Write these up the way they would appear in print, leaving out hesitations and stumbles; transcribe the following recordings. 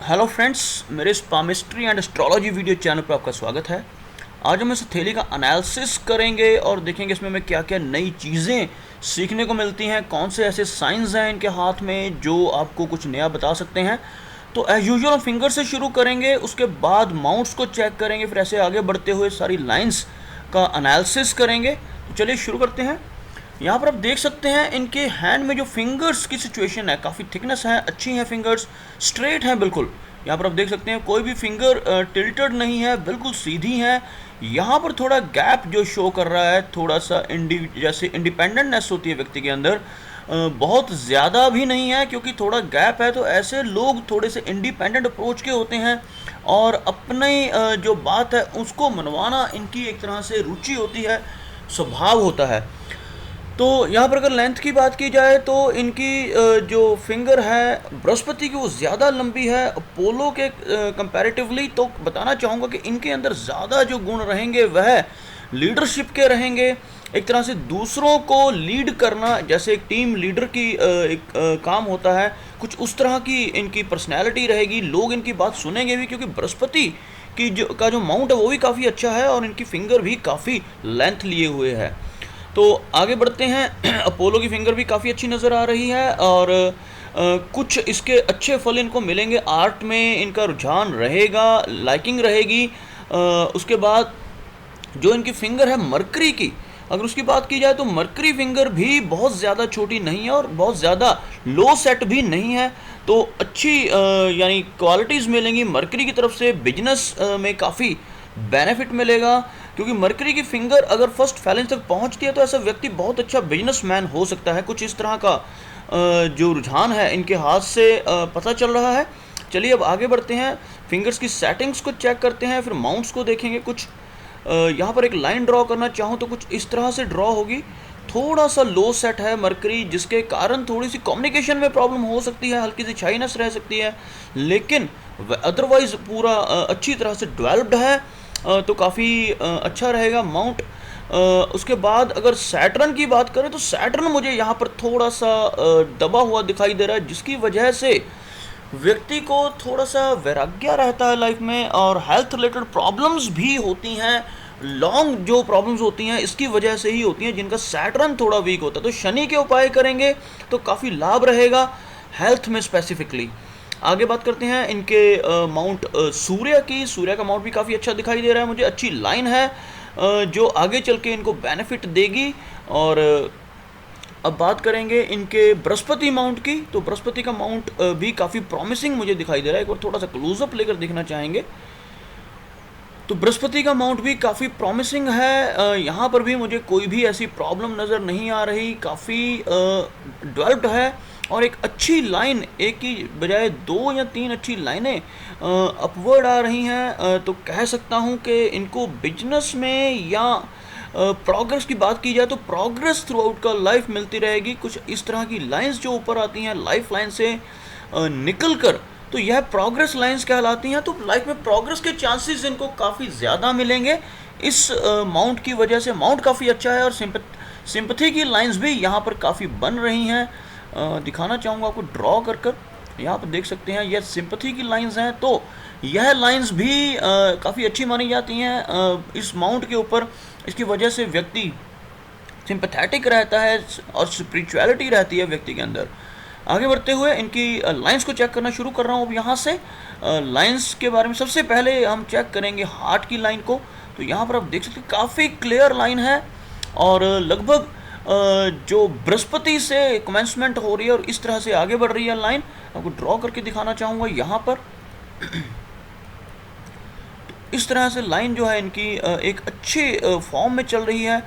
Hello friends, मेरे इस palmistry and astrology video channel पर आपका स्वागत है। आज हम इस हथेली का एनालिसिस करेंगे और देखेंगे इसमें हमें क्या क्या नई चीज़ें सीखने को मिलती हैं, कौन से ऐसे साइंस हैं इनके हाथ में जो आपको कुछ नया बता सकते हैं। तो एज यूजुअल हम फिंगर से शुरू करेंगे, उसके बाद माउंट्स को चेक करेंगे, फिर ऐसे आगे बढ़ते हुए सारी लाइंस का एनालिसिस करेंगे। तो चलिए शुरू करते हैं। यहाँ पर आप देख सकते हैं इनके हैंड में जो फिंगर्स की सिचुएशन है, काफ़ी थिकनेस है, अच्छी हैं फिंगर्स, स्ट्रेट हैं बिल्कुल। यहाँ पर आप देख सकते हैं कोई भी फिंगर टिल्टेड नहीं है, बिल्कुल सीधी है। यहाँ पर थोड़ा गैप जो शो कर रहा है, थोड़ा सा जैसे इंडिपेंडेंटनेस होती है व्यक्ति के अंदर, बहुत ज़्यादा भी नहीं है क्योंकि थोड़ा गैप है। तो ऐसे लोग थोड़े से इंडिपेंडेंट अप्रोच के होते हैं और अपने जो बात है उसको मनवाना इनकी एक तरह से रुचि होती है, स्वभाव होता है। तो यहाँ पर अगर लेंथ की बात की जाए तो इनकी जो फिंगर है बृहस्पति की वो ज़्यादा लंबी है अपोलो के कंपैरेटिवली। तो बताना चाहूँगा कि इनके अंदर ज़्यादा जो गुण रहेंगे वह लीडरशिप के रहेंगे। एक तरह से दूसरों को लीड करना, जैसे एक टीम लीडर की काम होता है, कुछ उस तरह की इनकी पर्सनैलिटी रहेगी। लोग इनकी बात सुनेंगे भी क्योंकि बृहस्पति की जो माउंट है वो भी काफ़ी अच्छा है और इनकी फिंगर भी काफ़ी लेंथ लिए हुए है। तो आगे बढ़ते हैं। अपोलो की फिंगर भी काफ़ी अच्छी नज़र आ रही है और कुछ इसके अच्छे फल इनको मिलेंगे। आर्ट में इनका रुझान रहेगा, लाइकिंग रहेगी। उसके बाद जो इनकी फिंगर है मरकरी की, अगर उसकी बात की जाए तो मरकरी फिंगर भी बहुत ज़्यादा छोटी नहीं है और बहुत ज़्यादा लो सेट भी नहीं है। तो अच्छी यानी क्वालिटीज़ मिलेंगी मरकरी की तरफ से। बिजनेस में काफ़ी बेनिफिट मिलेगा क्योंकि मरकरी की फिंगर अगर फर्स्ट फैलेंस तक पहुंचती है तो ऐसा व्यक्ति बहुत अच्छा बिजनेसमैन हो सकता है। कुछ इस तरह का जो रुझान है इनके हाथ से पता चल रहा है। चलिए अब आगे बढ़ते हैं, फिंगर्स की सेटिंग्स को चेक करते हैं, फिर माउंट्स को देखेंगे। कुछ यहाँ पर एक लाइन ड्रॉ करना चाहूँ तो कुछ इस तरह से ड्रॉ होगी। थोड़ा सा लो सेट है मरकरी, जिसके कारण थोड़ी सी कम्युनिकेशन में प्रॉब्लम हो सकती है, हल्की सी शाइनेस रह सकती है, लेकिन अदरवाइज पूरा अच्छी तरह से डेवलप्ड है। तो काफ़ी अच्छा रहेगा माउंट। उसके बाद अगर सैटर्न की बात करें तो सैटर्न मुझे यहाँ पर थोड़ा सा दबा हुआ दिखाई दे रहा है, जिसकी वजह से व्यक्ति को थोड़ा सा वैराग्य रहता है लाइफ में और हेल्थ रिलेटेड प्रॉब्लम्स भी होती हैं। लॉन्ग जो प्रॉब्लम्स होती हैं इसकी वजह से ही होती हैं, जिनका सैटर्न थोड़ा वीक होता है। तो शनि के उपाय करेंगे तो काफ़ी लाभ रहेगा हेल्थ में स्पेसिफिकली। आगे बात करते हैं इनके माउंट सूर्य की। सूर्य का माउंट भी काफ़ी अच्छा दिखाई दे रहा है मुझे, अच्छी लाइन है जो आगे चल के इनको बेनिफिट देगी। और अब बात करेंगे इनके बृहस्पति माउंट की। तो बृहस्पति का माउंट भी काफ़ी प्रॉमिसिंग मुझे दिखाई दे रहा है। एक बार थोड़ा सा क्लोजअप लेकर देखना चाहेंगे तो बृहस्पति का माउंट भी काफ़ी प्रॉमिसिंग है। यहाँ पर भी मुझे कोई भी ऐसी प्रॉब्लम नज़र नहीं आ रही, काफ़ी डेवलप्ड है और एक अच्छी लाइन, एक की बजाय 2 या 3 अच्छी लाइनें अपवर्ड आ रही हैं। तो कह सकता हूँ कि इनको बिजनेस में या प्रोग्रेस की बात की जाए तो प्रोग्रेस थ्रू आउट का लाइफ मिलती रहेगी। कुछ इस तरह की लाइंस जो ऊपर आती हैं लाइफ लाइन से निकल कर, तो यह प्रोग्रेस लाइंस कहलाती हैं। तो लाइफ में प्रोग्रेस के चांसेस इनको काफ़ी ज़्यादा मिलेंगे इस माउंट की वजह से। माउंट काफ़ी अच्छा है और सिंपथी की लाइंस भी यहाँ पर काफ़ी बन रही हैं। दिखाना चाहूँगा आपको ड्रॉ कर कर। यहाँ पर देख सकते हैं यह सिंपथी की लाइंस हैं। तो यह लाइंस भी काफ़ी अच्छी मानी जाती हैं इस माउंट के ऊपर। इसकी वजह से व्यक्ति सिंपथेटिक रहता है और स्पिरिचुअलिटी रहती है व्यक्ति के अंदर। आगे बढ़ते हुए इनकी लाइंस को चेक करना शुरू कर रहा हूँ अब यहाँ से। लाइंस के बारे में सबसे पहले हम चेक करेंगे हार्ट की लाइन को। तो यहाँ पर आप देख सकते हैं काफ़ी क्लियर लाइन है और लगभग जो बृहस्पति से कमेंसमेंट हो रही है और इस तरह से आगे बढ़ रही है लाइन। आपको ड्रॉ करके दिखाना चाहूँगा यहाँ पर। इस तरह से लाइन जो है इनकी एक अच्छे फॉर्म में चल रही है।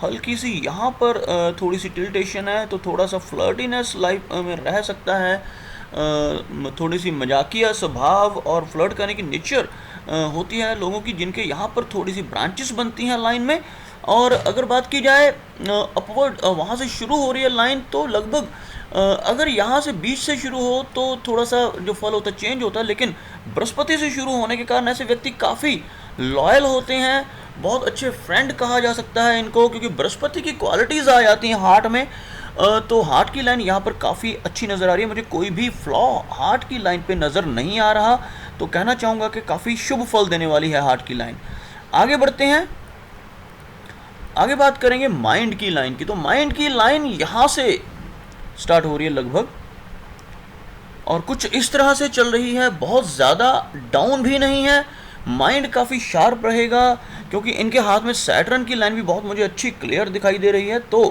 हल्की सी यहाँ पर थोड़ी सी टिल्टेशन है, तो थोड़ा सा फ्लर्टीनेस लाइफ में रह सकता है। थोड़ी सी मजाकिया स्वभाव और फ्लर्ट करने की नेचर होती है लोगों की, जिनके यहाँ पर थोड़ी सी ब्रांचेस बनती हैं लाइन में। और अगर बात की जाए अपवर्ड वहाँ से शुरू हो रही है लाइन, तो लगभग अगर यहाँ से बीच से शुरू हो तो थोड़ा सा जो फल होता है चेंज होता है, लेकिन बृहस्पति से शुरू होने के कारण ऐसे व्यक्ति काफ़ी लॉयल होते हैं। बहुत अच्छे फ्रेंड कहा जा सकता है इनको, क्योंकि बृहस्पति की क्वालिटीज़ आ जाती हैं हार्ट में। तो हार्ट की लाइन यहाँ पर काफ़ी अच्छी नज़र आ रही है, मुझे कोई भी फ्लॉ हार्ट की लाइन पे नज़र नहीं आ रहा। तो कहना चाहूँगा कि काफ़ी शुभ फल देने वाली है हार्ट की लाइन। आगे बढ़ते हैं, आगे बात करेंगे माइंड की लाइन की। तो माइंड की लाइन यहाँ से स्टार्ट हो रही है लगभग, और कुछ इस तरह से चल रही है, बहुत ज़्यादा डाउन भी नहीं है। माइंड काफ़ी शार्प रहेगा क्योंकि इनके हाथ में सैटर्न की लाइन भी बहुत मुझे अच्छी क्लियर दिखाई दे रही है। तो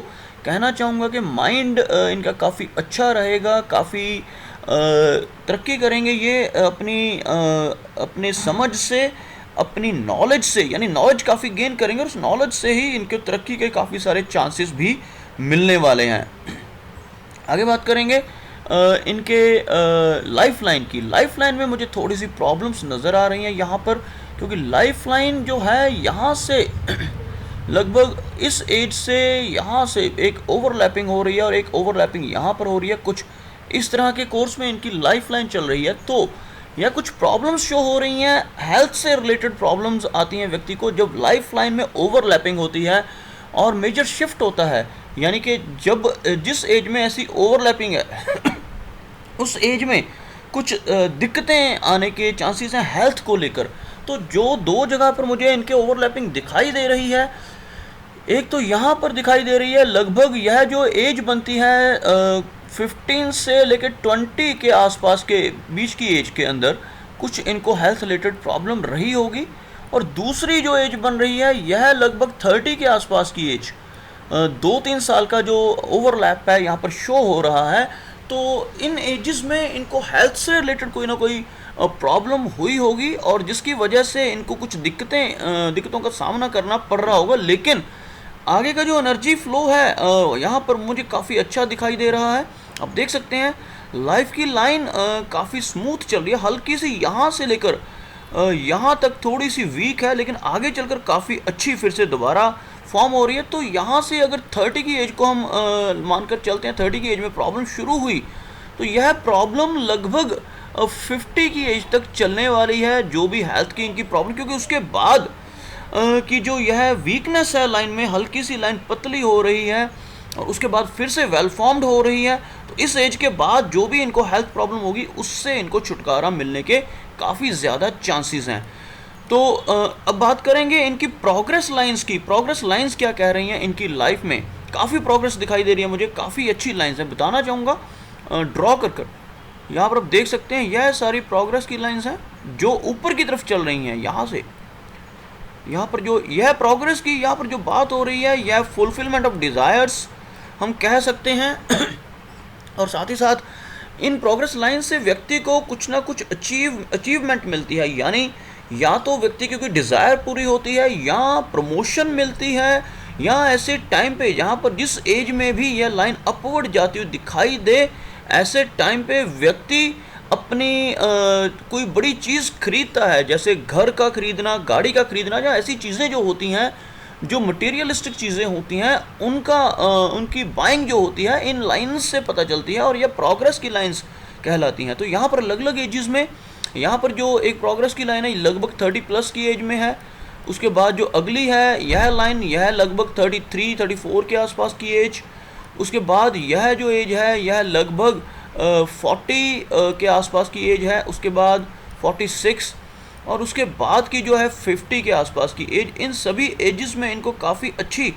कहना चाहूँगा कि माइंड इनका काफ़ी अच्छा रहेगा, काफ़ी तरक्की करेंगे ये अपने समझ से, अपनी नॉलेज से, यानी नॉलेज काफ़ी गेन करेंगे और उस नॉलेज से ही इनके तरक्की के काफ़ी सारे चांसेस भी मिलने वाले हैं। आगे बात करेंगे इनके लाइफ लाइन की। लाइफ लाइन में मुझे थोड़ी सी प्रॉब्लम्स नज़र आ रही हैं यहाँ पर, क्योंकि लाइफ लाइन जो है यहाँ से लगभग इस एज से यहाँ से एक ओवरलैपिंग हो रही है और एक ओवरलैपिंग यहाँ पर हो रही है। कुछ इस तरह के कोर्स में इनकी लाइफ लाइन चल रही है। तो यह कुछ प्रॉब्लम्स शो हो रही हैं, हेल्थ से रिलेटेड प्रॉब्लम्स आती हैं व्यक्ति को जब लाइफ लाइन में ओवरलैपिंग होती है और मेजर शिफ्ट होता है। यानी कि जब जिस एज में ऐसी ओवरलैपिंग है उस एज में कुछ दिक्कतें आने के चांसेस हैं हेल्थ को लेकर। तो जो दो जगह पर मुझे इनके ओवरलैपिंग दिखाई दे रही है, एक तो यहाँ पर दिखाई दे रही है, लगभग यह जो एज बनती है 15 से लेकर 20 के आसपास के बीच की एज के अंदर कुछ इनको हेल्थ रिलेटेड प्रॉब्लम रही होगी। और दूसरी जो एज बन रही है यह लगभग 30 के आसपास की एज, 2-3 साल का जो ओवरलैप है यहाँ पर शो हो रहा है। तो इन एजेस में इनको हेल्थ से रिलेटेड कोई ना कोई प्रॉब्लम हुई होगी और जिसकी वजह से इनको कुछ दिक्कतों का सामना करना पड़ रहा होगा। लेकिन आगे का जो एनर्जी फ्लो है यहाँ पर मुझे काफ़ी अच्छा दिखाई दे रहा है। आप देख सकते हैं लाइफ की लाइन काफ़ी स्मूथ चल रही है, हल्की सी यहाँ से लेकर यहाँ तक थोड़ी सी वीक है, लेकिन आगे चलकर काफ़ी अच्छी फिर से दोबारा फॉर्म हो रही है। तो यहाँ से अगर 30 की एज को हम मानकर चलते हैं, 30 की एज में प्रॉब्लम शुरू हुई तो यह प्रॉब्लम लगभग 50 की एज तक चलने वाली है, जो भी हेल्थ की इनकी प्रॉब्लम, क्योंकि उसके बाद कि जो यह वीकनेस है लाइन में, हल्की सी लाइन पतली हो रही है और उसके बाद फिर से वेल फॉर्म्ड हो रही है। तो इस एज के बाद जो भी इनको हेल्थ प्रॉब्लम होगी उससे इनको छुटकारा मिलने के काफ़ी ज़्यादा चांसेस हैं। तो अब बात करेंगे इनकी प्रोग्रेस लाइंस की। प्रोग्रेस लाइंस क्या कह रही हैं इनकी लाइफ में, काफ़ी प्रोग्रेस दिखाई दे रही है मुझे, काफ़ी अच्छी लाइंस हैं। बताना चाहूँगा ड्रॉ कर यहाँ पर आप देख सकते हैं यह सारी प्रोग्रेस की लाइंस हैं जो ऊपर की तरफ चल रही हैं। यहाँ से यहाँ पर जो यह प्रोग्रेस की यहाँ पर जो बात हो रही है यह फुलफिलमेंट ऑफ डिज़ायर्स हम कह सकते हैं। और साथ ही साथ इन प्रोग्रेस लाइन से व्यक्ति को कुछ ना कुछ अचीवमेंट मिलती है, यानी या तो व्यक्ति की कोई डिज़ायर पूरी होती है या प्रमोशन मिलती है, या ऐसे टाइम पे जहाँ पर जिस एज में भी यह लाइन अपवर्ड जाती हुई दिखाई दे, ऐसे टाइम पे व्यक्ति अपनी कोई बड़ी चीज़ खरीदता है, जैसे घर का खरीदना, गाड़ी का खरीदना, या ऐसी चीज़ें जो होती हैं जो मटेरियलिस्टिक चीज़ें होती हैं उनकी बाइंग जो होती है इन लाइन्स से पता चलती है और यह प्रोग्रेस की लाइन्स कहलाती हैं। तो यहाँ पर अलग अलग एजेस में, यहाँ पर जो एक प्रोग्रेस की लाइन है लगभग 30+ की एज में है, उसके बाद जो अगली है यह लाइन यह लगभग 33-34 के आसपास की एज, उसके बाद यह जो एज है यह लगभग 40 के आसपास की एज है, उसके बाद 46 और उसके बाद की जो है 50 के आसपास की एज। इन सभी एजेस में इनको काफ़ी अच्छी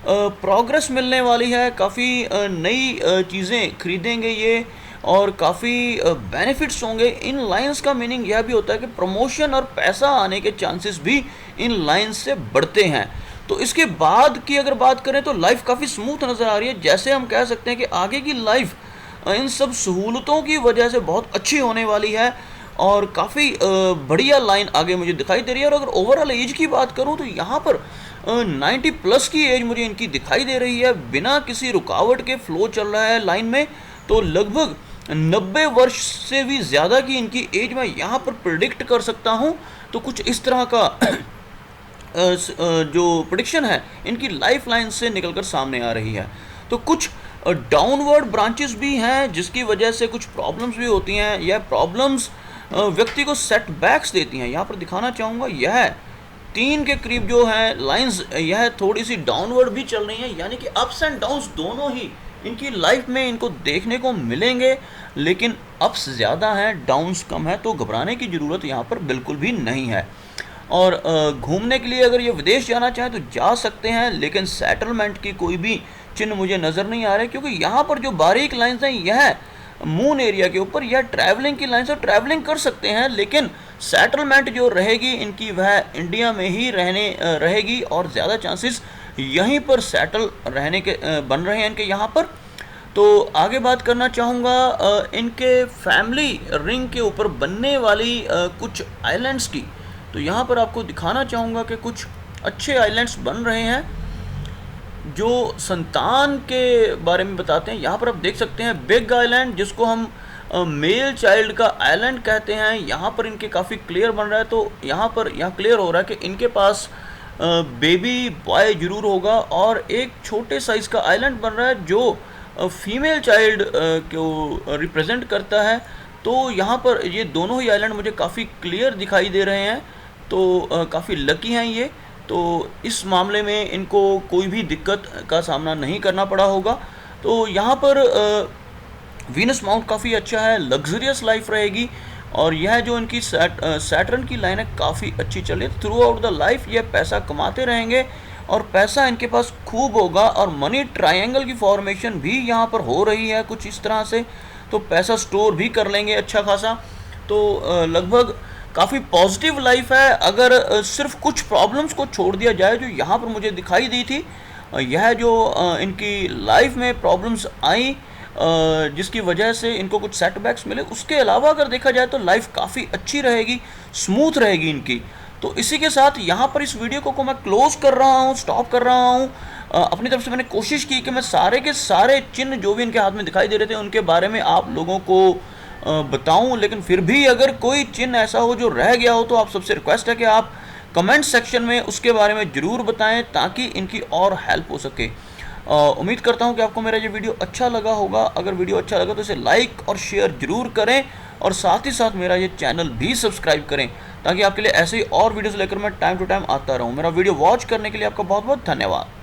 प्रोग्रेस मिलने वाली है, काफ़ी नई चीज़ें खरीदेंगे ये और काफ़ी बेनिफिट्स होंगे। इन लाइंस का मीनिंग यह भी होता है कि प्रमोशन और पैसा आने के चांसेस भी इन लाइंस से बढ़ते हैं। तो इसके बाद की अगर बात करें तो लाइफ काफ़ी स्मूथ नज़र आ रही है, जैसे हम कह सकते हैं कि आगे की लाइफ इन सब सहूलतों की वजह से बहुत अच्छी होने वाली है और काफ़ी बढ़िया लाइन आगे मुझे दिखाई दे रही है। और अगर ओवरऑल एज की बात करूं तो यहाँ पर 90+ की एज मुझे इनकी दिखाई दे रही है, बिना किसी रुकावट के फ्लो चल रहा है लाइन में। तो लगभग 90 वर्ष से भी ज़्यादा की इनकी एज मैं यहाँ पर प्रिडिक्ट कर सकता हूँ। तो कुछ इस तरह का जो प्रेडिक्शन है इनकी लाइफ लाइन से निकलकर सामने आ रही है। तो कुछ डाउनवर्ड ब्रांचेस भी हैं जिसकी वजह से कुछ प्रॉब्लम्स भी होती हैं। यह प्रॉब्लम्स व्यक्ति को सेटबैक्स देती हैं। यहाँ पर दिखाना चाहूँगा यह 3 के करीब जो है लाइंस यह थोड़ी सी डाउनवर्ड भी चल रही हैं, यानी कि अप्स एंड डाउन्स दोनों ही इनकी लाइफ में इनको देखने को मिलेंगे, लेकिन अप्स ज़्यादा हैं, डाउन्स कम है, तो घबराने की ज़रूरत यहाँ पर बिल्कुल भी नहीं है। और घूमने के लिए अगर ये विदेश जाना चाहें तो जा सकते हैं, लेकिन सेटलमेंट की कोई भी चिन्ह मुझे नज़र नहीं आ रहे, क्योंकि यहाँ पर जो बारीक लाइंस हैं यह मून एरिया के ऊपर यह ट्रैवलिंग की लाइंस, और ट्रैवलिंग कर सकते हैं, लेकिन सेटलमेंट जो रहेगी इनकी वह इंडिया में ही रहेगी, और ज़्यादा चांसेस यहीं पर सेटल रहने के बन रहे हैं इनके यहाँ पर। तो आगे बात करना चाहूँगा इनके फैमिली रिंग के ऊपर बनने वाली कुछ आइलैंड्स की। तो यहाँ पर आपको दिखाना चाहूँगा कि कुछ अच्छे आइलैंड्स बन रहे हैं जो संतान के बारे में बताते हैं। यहाँ पर आप देख सकते हैं बिग आइलैंड, जिसको हम मेल चाइल्ड का आइलैंड कहते हैं। यहाँ पर इनके काफ़ी क्लियर बन रहा है, तो यहाँ क्लियर हो रहा है कि इनके पास बेबी बॉय जरूर होगा, और एक छोटे साइज़ का आइलैंड बन रहा है जो फीमेल चाइल्ड को रिप्रेजेंट करता है। तो यहाँ पर ये दोनों ही आइलैंड मुझे काफ़ी क्लियर दिखाई दे रहे हैं, तो काफ़ी लकी हैं ये। तो इस मामले में इनको कोई भी दिक्कत का सामना नहीं करना पड़ा होगा। तो यहाँ पर वीनस माउंट काफ़ी अच्छा है, लग्जरियस लाइफ रहेगी, और यह जो इनकी सैटर्न की लाइन है काफ़ी अच्छी चल रही है। थ्रू आउट द लाइफ ये पैसा कमाते रहेंगे, और पैसा इनके पास खूब होगा, और मनी ट्रायंगल की फॉर्मेशन भी यहाँ पर हो रही है कुछ इस तरह से, तो पैसा स्टोर भी कर लेंगे अच्छा खासा। तो लगभग काफ़ी पॉजिटिव लाइफ है, अगर सिर्फ कुछ प्रॉब्लम्स को छोड़ दिया जाए जो यहाँ पर मुझे दिखाई दी थी। यह जो इनकी लाइफ में प्रॉब्लम्स आई जिसकी वजह से इनको कुछ सेटबैक्स मिले, उसके अलावा अगर देखा जाए तो लाइफ काफ़ी अच्छी रहेगी, स्मूथ रहेगी इनकी। तो इसी के साथ यहाँ पर इस वीडियो को मैं क्लोज कर रहा हूँ, स्टॉप कर रहा हूँ। अपनी तरफ से मैंने कोशिश की कि मैं सारे के सारे चिन्ह जो भी इनके हाथ में दिखाई दे रहे थे उनके बारे में आप लोगों को बताऊं, लेकिन फिर भी अगर कोई चिन्ह ऐसा हो जो रह गया हो तो आप सबसे रिक्वेस्ट है कि आप कमेंट सेक्शन में उसके बारे में ज़रूर बताएं, ताकि इनकी और हेल्प हो सके। उम्मीद करता हूं कि आपको मेरा ये वीडियो अच्छा लगा होगा। अगर वीडियो अच्छा लगा तो इसे लाइक और शेयर ज़रूर करें, और साथ ही साथ मेरा ये चैनल भी सब्सक्राइब करें, ताकि आपके लिए ऐसे ही और वीडियोज़ लेकर मैं टाइम टू टाइम आता रहूँ। मेरा वीडियो वॉच करने के लिए आपका बहुत बहुत धन्यवाद।